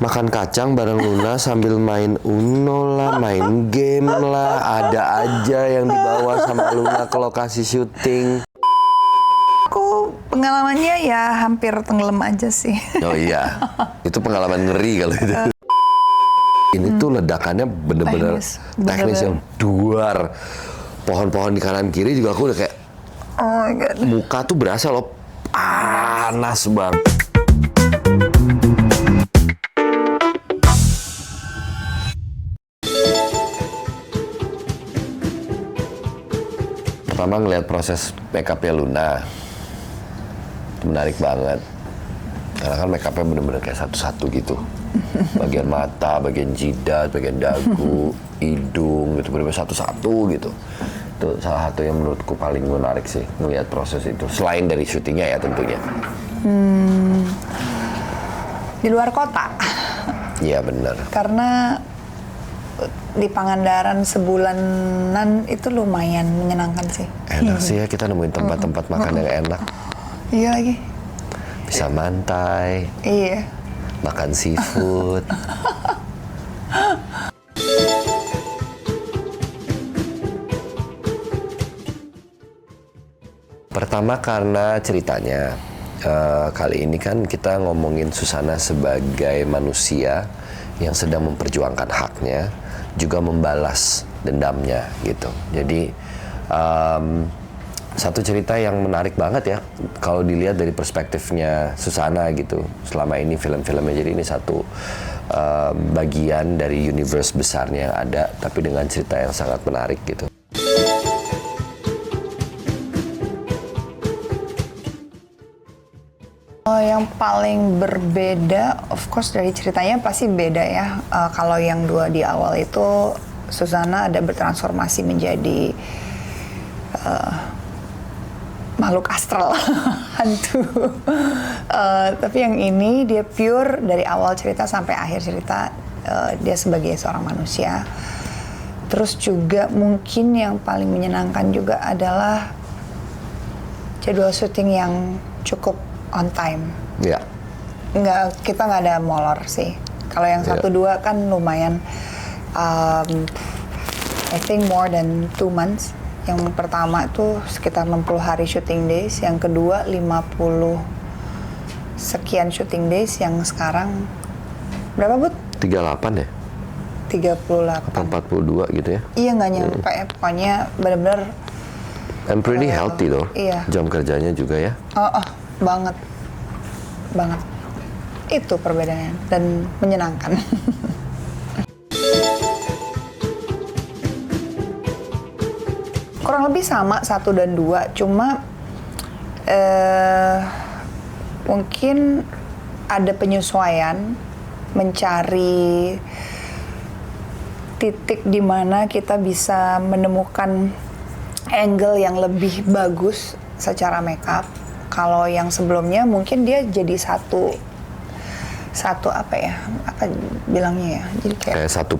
makan kacang bareng Luna sambil main Uno lah, main game lah, ada aja yang dibawa sama Luna ke lokasi syuting. Aku pengalamannya ya hampir tenggelam aja sih. Oh iya, itu pengalaman ngeri kalau itu. Ini tuh ledakannya bener-bener teknis yang duar. Pohon-pohon di kanan kiri juga aku udah kayak, oh my God. Muka tuh berasa loh panas banget. Pertama ngeliat proses make-up-nya Luna, itu menarik banget. Karena kan make-up-nya bener-bener kayak satu-satu gitu. Bagian mata, bagian jidat, bagian dagu, hidung gitu, bener-bener satu-satu gitu. Itu salah satu yang menurutku paling menarik sih, ngeliat proses itu. Selain dari syutingnya ya tentunya. Di luar kota. Iya bener. Karena di Pangandaran sebulanan itu lumayan menyenangkan sih. Enak sih ya kita nemuin tempat-tempat makan yang enak. Iya lagi. Bisa mantai, Iya. makan seafood. Pertama karena ceritanya, kali ini kan kita ngomongin Susana sebagai manusia yang sedang memperjuangkan haknya, juga membalas dendamnya gitu. Jadi satu cerita yang menarik banget ya kalau dilihat dari perspektifnya Susana gitu. Selama ini film-filmnya, jadi ini satu bagian dari universe besarnya yang ada, tapi dengan cerita yang sangat menarik gitu. Yang paling berbeda, of course dari ceritanya pasti beda ya. Kalau yang dua di awal itu Susana ada bertransformasi menjadi makhluk astral, hantu. Tapi yang ini dia pure dari awal cerita sampai akhir cerita, dia sebagai seorang manusia. Terus juga mungkin yang paling menyenangkan juga adalah jadwal syuting yang cukup on time. Iya. Kita nggak ada molor sih. Kalau yang 1-2 kan lumayan, I think more than 2 months. Yang pertama itu sekitar 60 hari shooting days, yang kedua 50 sekian shooting days, yang sekarang berapa Bud? 38 ya? 38. 42 gitu ya? Iya nggak nyampe ya, pokoknya benar-benar. And pretty healthy loh, iya. Jam kerjanya juga ya? Banget. Itu perbedaannya dan menyenangkan. Kurang lebih sama 1 dan 2, cuma mungkin ada penyesuaian mencari titik di mana kita bisa menemukan angle yang lebih bagus secara makeup. Kalau yang sebelumnya mungkin dia jadi satu apa bilangnya ya, jadi kayak satu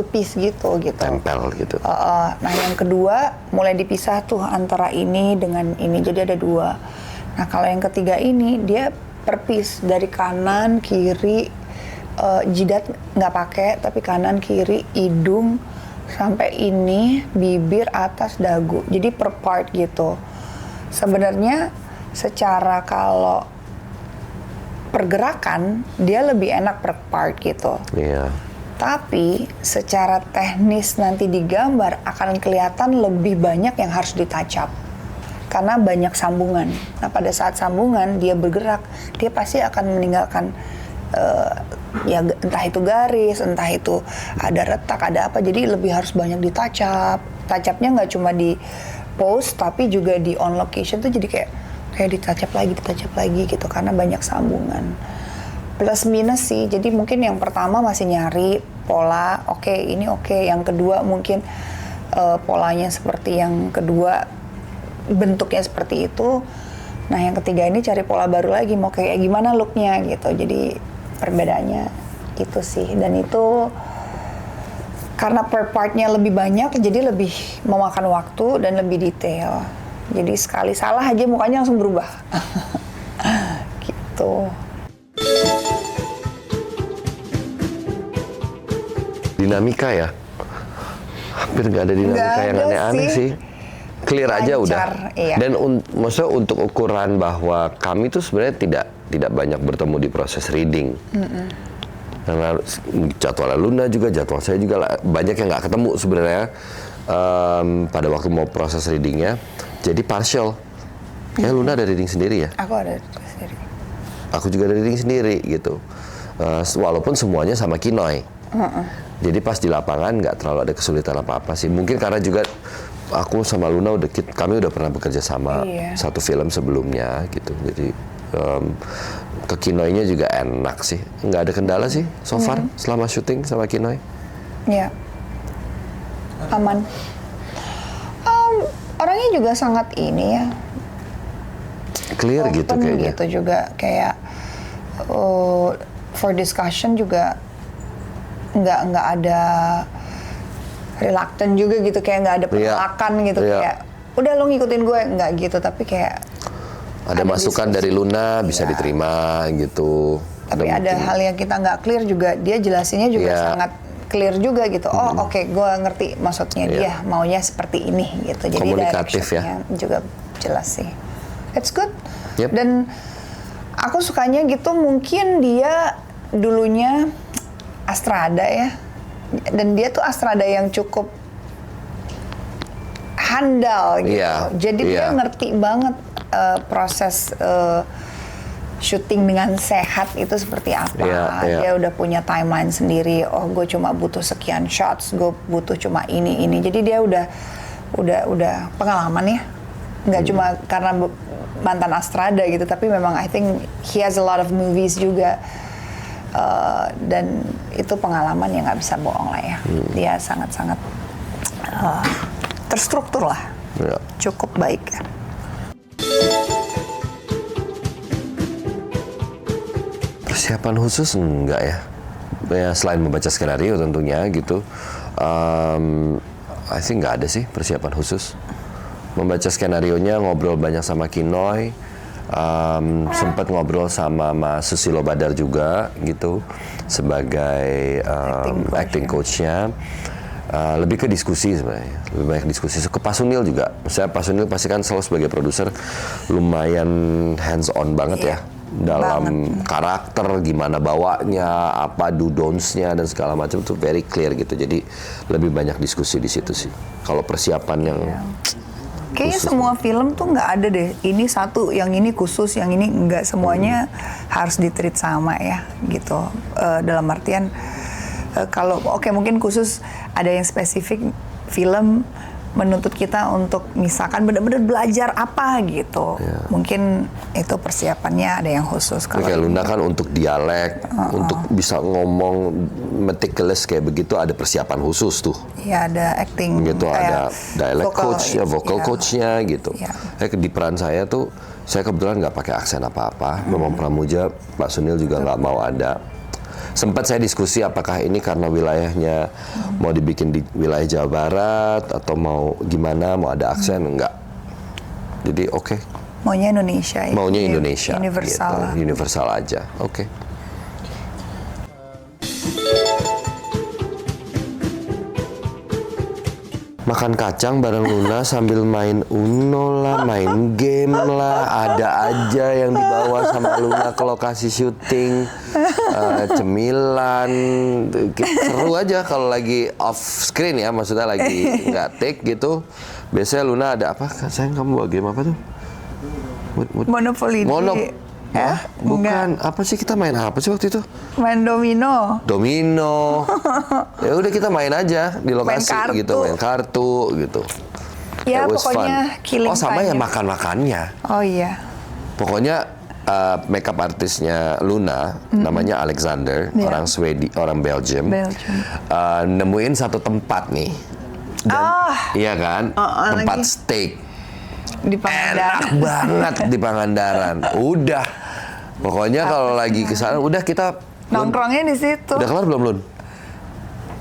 piece gitu tempel gitu. Nah yang kedua mulai dipisah tuh antara ini dengan ini, jadi ada 2. Nah kalau yang ketiga ini dia per piece, dari kanan kiri, jidat nggak pakai tapi kanan kiri, hidung sampai ini, bibir, atas, dagu, jadi per part gitu. Sebenarnya secara kalau pergerakan dia lebih enak per part gitu. Iya. Tapi secara teknis nanti digambar akan kelihatan lebih banyak yang harus di-touch up. Karena banyak sambungan. Nah pada saat sambungan dia bergerak, dia pasti akan meninggalkan ya entah itu garis, entah itu ada retak, ada apa. Jadi lebih harus banyak di-touch up. Touch up-nya nggak cuma di pose tapi juga di on location tuh jadi kayak ditouch up lagi gitu karena banyak sambungan. Plus minus sih, jadi mungkin yang pertama masih nyari pola, ini oke. Yang kedua mungkin polanya seperti yang kedua, bentuknya seperti itu. Nah yang ketiga ini cari pola baru lagi, mau kayak gimana looknya gitu. Jadi perbedaannya itu sih, dan itu karena per partnya lebih banyak jadi lebih memakan waktu dan lebih detail. Jadi sekali salah aja mukanya langsung berubah. Gitu. Dinamika ya, hampir nggak ada dinamika Nggak yang ada aneh-aneh sih. sih. Clear aja Lancar, udah. iya. Dan maksudnya untuk ukuran bahwa kami tuh sebenarnya tidak banyak bertemu di proses reading. Karena jadwal Luna juga, jadwal saya juga banyak yang nggak ketemu sebenarnya pada waktu mau proses readingnya. Jadi partial. Ya Luna ada reading sendiri ya. Aku ada sendiri. Aku juga ada reading sendiri gitu. Walaupun semuanya sama Kinoy. Jadi pas di lapangan nggak terlalu ada kesulitan apa-apa sih. Mungkin karena juga aku sama Luna kami udah pernah bekerja sama satu film sebelumnya gitu. Jadi ke Kinoy-nya juga enak sih. Nggak ada kendala sih so far selama syuting sama Kinoy. Ya, aman. Orangnya juga sangat ini ya. Clear gitu Open kayaknya. gitu juga kayak for discussion juga nggak ada reluctant juga gitu, kayak nggak ada penolakan gitu, kayak udah lo ngikutin gue, nggak gitu, tapi kayak ada masukan dari Luna bisa diterima gitu. Tapi ada hal yang kita nggak clear juga, dia jelasinnya juga sangat clear juga gitu. Oh oke, gue ngerti maksudnya dia maunya seperti ini gitu. Jadi komunikatif directionnya juga jelas sih. It's good. Yep. Dan aku sukanya gitu, mungkin dia dulunya Astrada ya. Dan dia tuh Astrada yang cukup handal gitu. Jadi dia ngerti banget proses syuting dengan sehat itu seperti apa. Dia udah punya timeline sendiri. Oh, gue cuma butuh sekian shots, gue butuh cuma ini. Jadi dia udah pengalaman ya. Nggak cuma karena mantan Astrada gitu, tapi memang I think he has a lot of movies juga. Dan itu pengalaman yang nggak bisa bohong lah ya. Dia sangat-sangat terstruktur lah. Cukup baik. Persiapan khusus enggak ya? Ya selain membaca skenario tentunya gitu. I think nggak ada sih persiapan khusus. Membaca skenarionya, ngobrol banyak sama Kinoy, sempat ngobrol sama Mas Susilo Badar juga gitu sebagai acting coach-nya. Lebih ke diskusi sebenarnya, lebih banyak diskusi. Ke Pak Sunil juga, saya Pak Sunil pasti kan selalu sebagai produser lumayan hands on banget ya dalam karakter, gimana bawanya, apa do don'ts-nya dan segala macam tuh very clear gitu. Jadi lebih banyak diskusi di situ sih. Kalau persiapan yang kayaknya semua film tuh nggak ada deh. Ini satu, yang ini khusus, yang ini nggak, semuanya harus di-treat sama ya gitu. Dalam artian kalau mungkin khusus ada yang spesifik film menuntut kita untuk misalkan benar-benar belajar apa gitu. Mungkin itu persiapannya ada yang khusus. Kalau kayak Luna kan untuk dialek, untuk bisa ngomong meticulous kayak begitu ada persiapan khusus tuh. Iya, ada acting. Gitu ada dialect coach-nya, vocal coach-nya gitu. Di peran saya tuh, saya kebetulan nggak pakai aksen apa-apa. Memang Pramuja, Pak Sunil juga nggak mau ada. Sempat saya diskusi apakah ini karena wilayahnya mau dibikin di wilayah Jawa Barat atau mau gimana, mau ada aksen, enggak. Jadi oke. Maunya Indonesia ya. Maunya Indonesia. Universal. Gitu. Universal aja. Oke. Makan kacang bareng Luna sambil main Uno lah, main game lah, ada aja yang dibawa sama Luna ke lokasi syuting, cemilan, seru aja kalau lagi off screen ya, maksudnya lagi nggak take gitu. Biasanya Luna ada apa? Sayang kamu bawa game apa tuh? Monopoly. Bukan. Apa sih kita main apa sih waktu itu? Main domino. Ya udah kita main aja di lokasi gitu, main kartu gitu. Ya pokoknya killing time. Sama ya makan-makannya. Oh iya. Pokoknya makeup artisnya Luna namanya Alexander, orang orang Belgium. Nemuin satu tempat nih. Dan, iya kan? Tempat steak. Di Pangandaran. Enak banget di Pangandaran. Udah. Pokoknya kalau lagi ke sana udah kita nongkrongnya di situ. Udah kelar belum, Lun?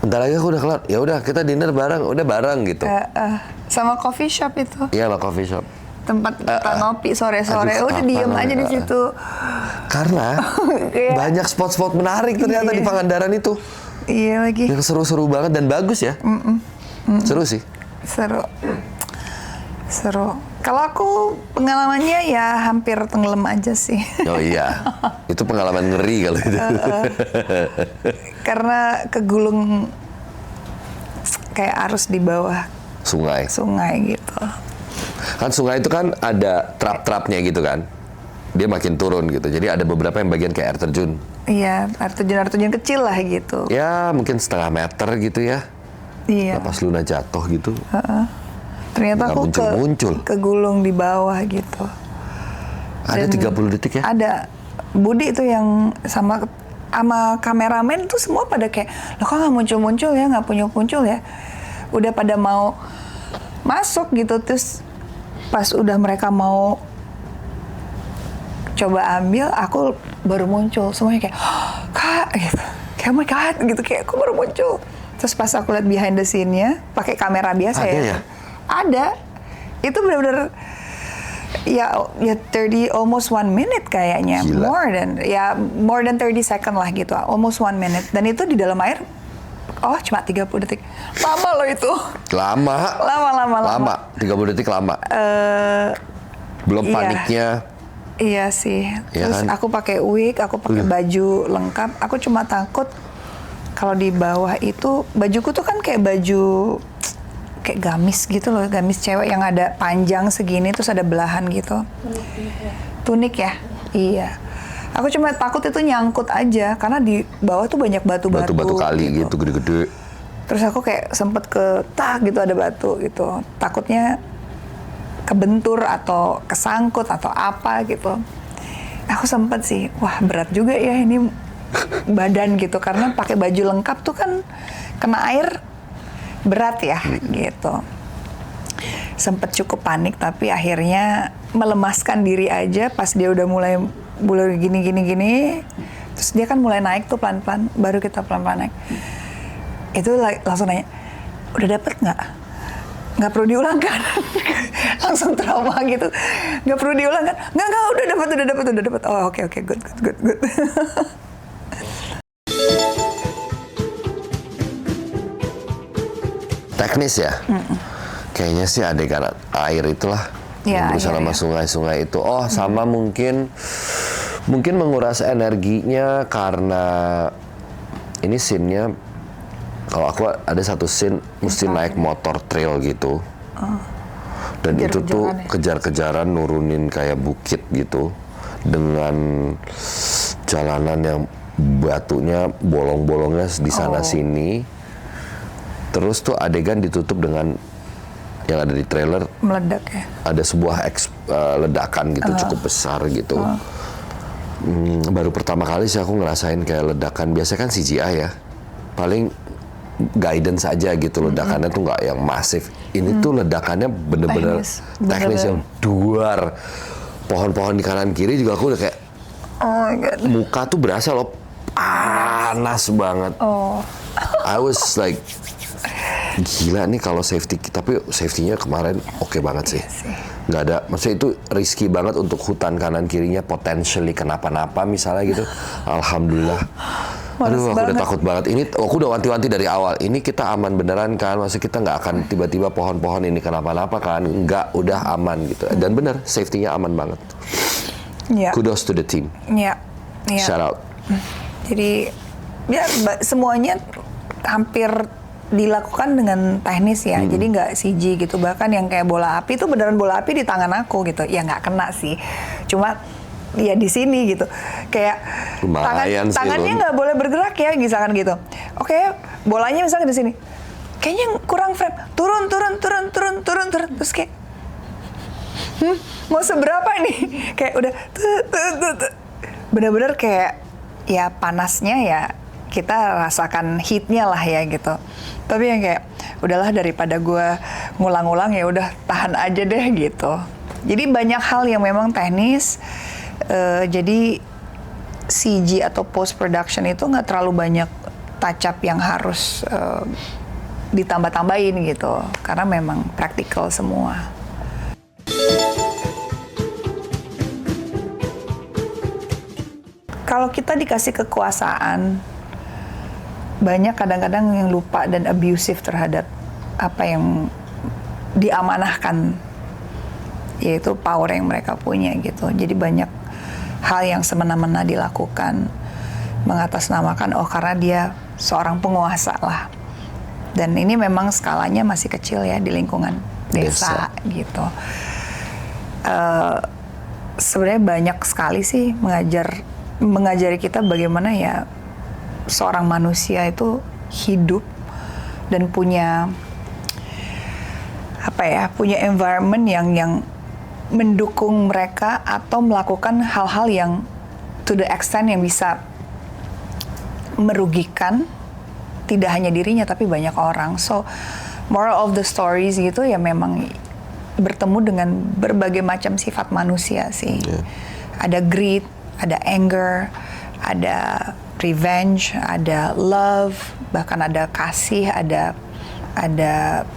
Bentar lagi aku udah kelar. Ya udah kita dinner bareng, udah bareng gitu. Sama coffee shop itu. Iya, sama coffee shop. Tempat kita ngopi sore-sore, udah diem aja di situ. Karena banyak spot-spot menarik ternyata di Pangandaran itu. Iya lagi. Yang seru-seru banget dan bagus ya. Seru sih. Seru. Kalau aku pengalamannya ya hampir tenggelam aja sih. Oh iya, itu pengalaman ngeri kalau itu. Karena kegulung kayak arus di bawah Sungai. gitu. Kan sungai itu kan ada trap-trapnya gitu kan. Dia makin turun gitu. Jadi ada beberapa yang bagian kayak air terjun. Iya, air terjun kecil lah gitu. Ya mungkin setengah meter gitu ya. Iya. Pas Luna jatuh gitu. Ternyata Nggak aku muncul-muncul. kegulung di bawah gitu. Ada 30 detik ya? Ada. Budi itu yang sama kameramen tuh semua pada kayak, loh kok nggak muncul-muncul ya, nggak muncul ya. Udah pada mau masuk gitu, terus pas udah mereka mau coba ambil, aku baru muncul. Semuanya kayak, oh, Kak, gitu. Kayak, oh my God, gitu. Kayak, aku baru muncul. Terus pas aku lihat behind the scene-nya, pakai kamera biasa Ada ya. ya? Ada. Itu benar-benar ya 30 almost 1 minute kayaknya. Gila. More than 30 second lah gitu. Almost 1 minute. Dan itu di dalam air cuma 30 detik. Lama loh itu. Lama. Lama. 30 detik lama. Belum iya. paniknya. Iya sih. Iya Terus kan? aku pakai wig, aku pakai baju lengkap. Aku cuma takut kalau di bawah itu bajuku tuh kan kayak baju kayak gamis gitu loh, gamis cewek yang ada panjang segini terus ada belahan gitu. Tunik ya? Iya. Aku cuma takut itu nyangkut aja karena di bawah tuh banyak batu-batu. Batu-batu kali gitu gede-gede. Terus aku kayak sempet gitu ada batu gitu. Takutnya kebentur atau kesangkut atau apa gitu. Aku sempet sih, wah berat juga ya ini badan gitu karena pakai baju lengkap tuh kan kena air berat ya gitu. Sempet cukup panik tapi akhirnya melemaskan diri aja pas dia udah mulai gini. Terus dia kan mulai naik tuh pelan-pelan, baru kita pelan-pelan naik. Itu langsung nanya, udah dapet nggak? Nggak perlu diulang kan? Langsung trauma gitu. Nggak perlu diulang kan? Nggak, udah dapet. Oh oke, good. Teknis ya? Kayaknya sih adegan air itulah. Ya, yang berusaha sama sungai-sungai itu. Oh, sama mungkin menguras energinya karena ini scene-nya, kalau aku ada satu scene mesti naik motor trail gitu. Dan itu tuh kejar-kejaran nurunin kayak bukit gitu. Dengan jalanan yang batunya bolong-bolongnya di sana-sini. Terus tuh adegan ditutup dengan yang ada di trailer. Meledak ya? Ada sebuah ledakan gitu cukup besar gitu. Baru pertama kali sih aku ngerasain kayak ledakan. Biasanya kan CGI ya. Paling guidance aja gitu ledakannya tuh nggak yang masif. Ini tuh ledakannya bener-bener teknis yang duar. Pohon-pohon di kanan kiri juga aku udah kayak oh my God. Muka tuh berasa loh panas banget. I was like gila nih kalau safety, tapi safety-nya kemarin oke banget sih. Nggak ada, maksudnya itu risky banget untuk hutan kanan kirinya potentially kenapa-napa misalnya gitu. Alhamdulillah. Aduh, aku udah takut banget. Ini aku udah wanti-wanti dari awal. Ini kita aman beneran kan? Maksudnya kita nggak akan tiba-tiba pohon-pohon ini kenapa-napa kan? Nggak, udah aman gitu. Dan bener, safety-nya aman banget. Kudos to the team. Shout out. Jadi ya semuanya hampir dilakukan dengan teknis ya, jadi nggak CG gitu. Bahkan yang kayak bola api itu beneran bola api di tangan aku gitu. Ya nggak kena sih, cuma ya di sini gitu. Kayak tangannya nggak boleh bergerak ya, misalkan gitu. Oke, bolanya misalkan di sini. Kayaknya kurang frame. Turun. Terus kayak, mau seberapa nih? Kayak udah, bener-bener kayak ya panasnya ya kita rasakan heatnya lah ya gitu. Tapi yang kayak udahlah daripada gue ngulang-ngulang ya udah tahan aja deh gitu. Jadi banyak hal yang memang teknis. Jadi CG atau post production itu nggak terlalu banyak touch up yang harus ditambah-tambahin gitu. Karena memang praktikal semua. Kalau kita dikasih kekuasaan banyak kadang-kadang yang lupa dan abusive terhadap apa yang diamanahkan, yaitu power yang mereka punya gitu. Jadi banyak hal yang semena-mena dilakukan, mengatasnamakan karena dia seorang penguasa lah. Dan ini memang skalanya masih kecil ya di lingkungan desa. Gitu. Sebenarnya banyak sekali sih mengajari kita bagaimana ya seorang manusia itu hidup dan punya punya environment yang mendukung mereka atau melakukan hal-hal yang to the extent yang bisa merugikan tidak hanya dirinya tapi banyak orang. So moral of the stories gitu ya memang bertemu dengan berbagai macam sifat manusia sih. Ada greed, ada anger, ada revenge, ada love, bahkan ada kasih, ada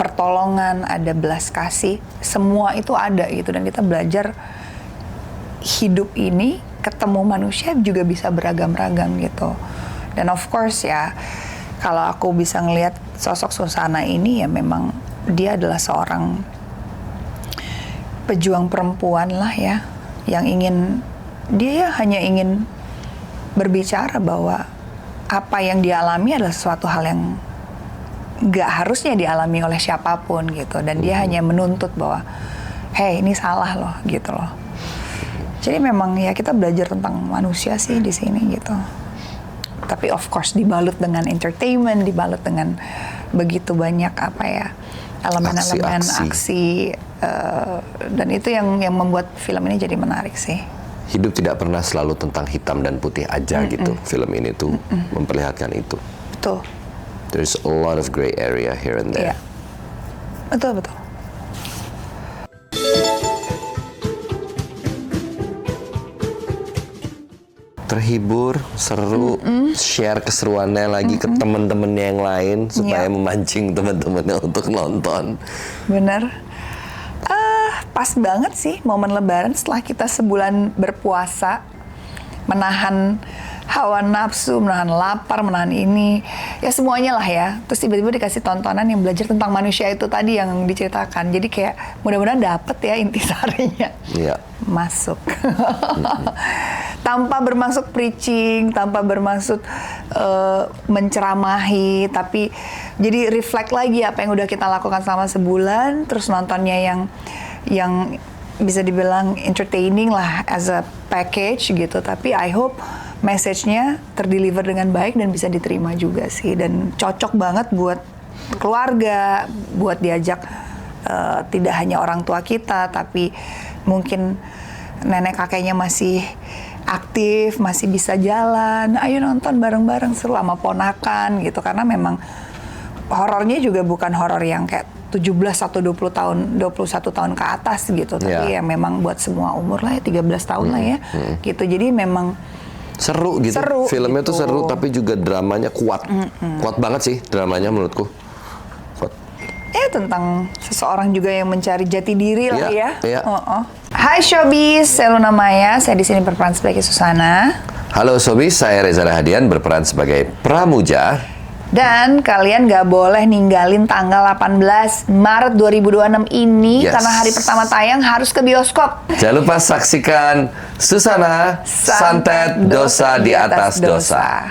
pertolongan, ada belas kasih. Semua itu ada gitu, dan kita belajar hidup ini ketemu manusia juga bisa beragam-ragam gitu. Dan of course ya, kalau aku bisa ngelihat sosok Susana ini ya memang dia adalah seorang pejuang perempuan lah ya, yang dia hanya ingin berbicara bahwa apa yang dia alami adalah sesuatu hal yang gak harusnya dialami oleh siapapun gitu, dan dia hanya menuntut bahwa hey, ini salah loh gitu loh. Jadi memang ya kita belajar tentang manusia sih di sini gitu. Tapi of course dibalut dengan entertainment, dibalut dengan begitu banyak elemen-elemen aksi, dan itu yang membuat film ini jadi menarik sih. Hidup tidak pernah selalu tentang hitam dan putih aja gitu. Film ini tuh memperlihatkan itu. Betul. There's a lot of gray area here and there. Iya. Betul. Terhibur, seru, share keseruannya lagi ke teman-temannya yang lain supaya memancing teman-temannya untuk nonton. Bener. Pas banget sih momen Lebaran setelah kita sebulan berpuasa, menahan hawa nafsu, menahan lapar, menahan ini, ya semuanya lah ya. Terus tiba-tiba dikasih tontonan yang belajar tentang manusia itu tadi yang diceritakan. Jadi kayak mudah-mudahan dapet ya intisarinya. Iya. Masuk. Tanpa bermaksud preaching, tanpa bermaksud menceramahi, tapi jadi reflect lagi apa yang udah kita lakukan selama sebulan, terus nontonnya yang bisa dibilang entertaining lah as a package gitu. Tapi I hope message-nya terdeliver dengan baik dan bisa diterima juga sih, dan cocok banget buat keluarga, buat diajak tidak hanya orang tua kita, tapi mungkin nenek kakeknya masih aktif, masih bisa jalan, ayo nonton bareng-bareng seru sama ponakan gitu. Karena memang horornya juga bukan horor yang kayak 17 atau 21 tahun ke atas gitu, tapi ya memang buat semua umur lah ya, 13 tahun lah ya gitu. Jadi memang seru gitu. Filmnya gitu. tuh seru, tapi juga dramanya kuat. Kuat banget sih dramanya menurutku. Kuat. Tentang seseorang juga yang mencari jati diri lah ya. Iya. Hai Showbiz, saya Luna Maya. Saya di sini berperan sebagai Susana. Halo Showbiz, saya Reza Rahadian berperan sebagai Pramuja. Dan kalian gak boleh ninggalin tanggal 18 Maret 2026 ini, karena hari pertama tayang harus ke bioskop. Jangan lupa saksikan Susana, Santet Dosa di Atas Dosa.